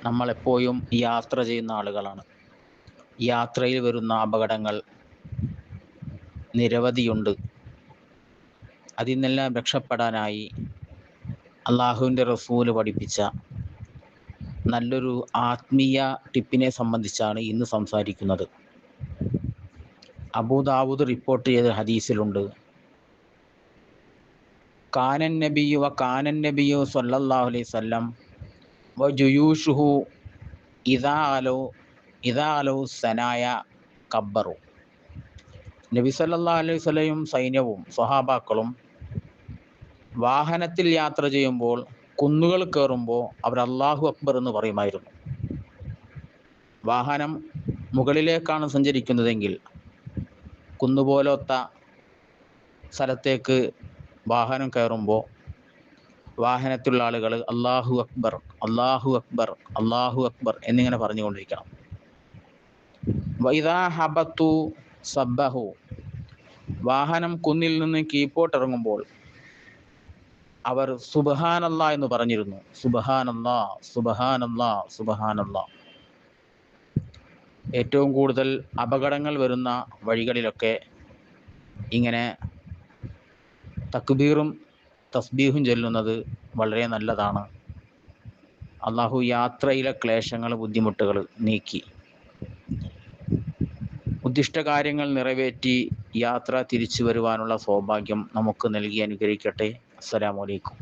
നമ്മളെപ്പോഴും യാത്ര ചെയ്യുന്ന ആളുകളാണ്. യാത്രയിൽ വരുന്ന അപകടങ്ങൾ നിരവധിയുണ്ട്. അതിൽ നിന്നെല്ലാം രക്ഷപ്പെടാനായി അള്ളാഹുവിൻ്റെ റസൂല് പഠിപ്പിച്ച നല്ലൊരു ആത്മീയ ടിപ്പിനെ സംബന്ധിച്ചാണ് ഇന്ന് സംസാരിക്കുന്നത്. അബൂദാവൂദ് റിപ്പോർട്ട് ചെയ്ത ഹദീസിലുണ്ട്, കാനൻ നബിയു സല്ലല്ലാഹു അലൈഹി വസല്ലം വ ജുയൂഷുഹു ഇദാ അലൗ സനായ കബ്ബറു. നബി സല്ലല്ലാഹു അലൈഹി വസല്ലം സൈന്യവും സ്വഹാബാക്കളും വാഹനത്തിൽ യാത്ര ചെയ്യുമ്പോൾ, കുന്നുകൾ കയറുമ്പോൾ അവർ അല്ലാഹു അക്ബർ എന്ന് പറയുമായിരുന്നു. വാഹനം മുകളിലേക്കാണ് സഞ്ചരിക്കുന്നതെങ്കിൽ കുന്നുപോലൊത്ത സ്ഥലത്തേക്ക് വാഹനം കയറുമ്പോൾ വാഹനത്തിലുള്ള ആളുകൾ അല്ലാഹു അക്ബർ അല്ലാഹു അക്ബർ അല്ലാഹു അക്ബർ എന്നിങ്ങനെ പറഞ്ഞുകൊണ്ടിരിക്കണം. വഇദാ ഹബത്തു സബ്ബഹു, വാഹനം കുന്നിൽ നിന്ന് കീഴ്പോട്ടിറങ്ങുമ്പോൾ അവർ സുബ്ഹാനല്ലാ എന്ന് പറഞ്ഞിരുന്നു. സുബ്ഹാനല്ലാ സുബ്ഹാനല്ലാ സുബ്ഹാനല്ലാ. ഏറ്റവും കൂടുതൽ അപകടങ്ങൾ വരുന്ന വഴികളിലൊക്കെ ഇങ്ങനെ തക്ബീറും തസ്ബീഹും ചൊല്ലുന്നത് വളരെ നല്ലതാണ്. അള്ളാഹു യാത്രയിലെ ക്ലേശങ്ങൾ, ബുദ്ധിമുട്ടുകൾ നീക്കി ഉദ്ദിഷ്ട കാര്യങ്ങൾ നിറവേറ്റി യാത്ര തിരിച്ചു വരുവാനുള്ള സൗഭാഗ്യം നമുക്ക് നൽകി അനുഗ്രഹിക്കട്ടെ. അസ്സലാമു അലൈക്കും.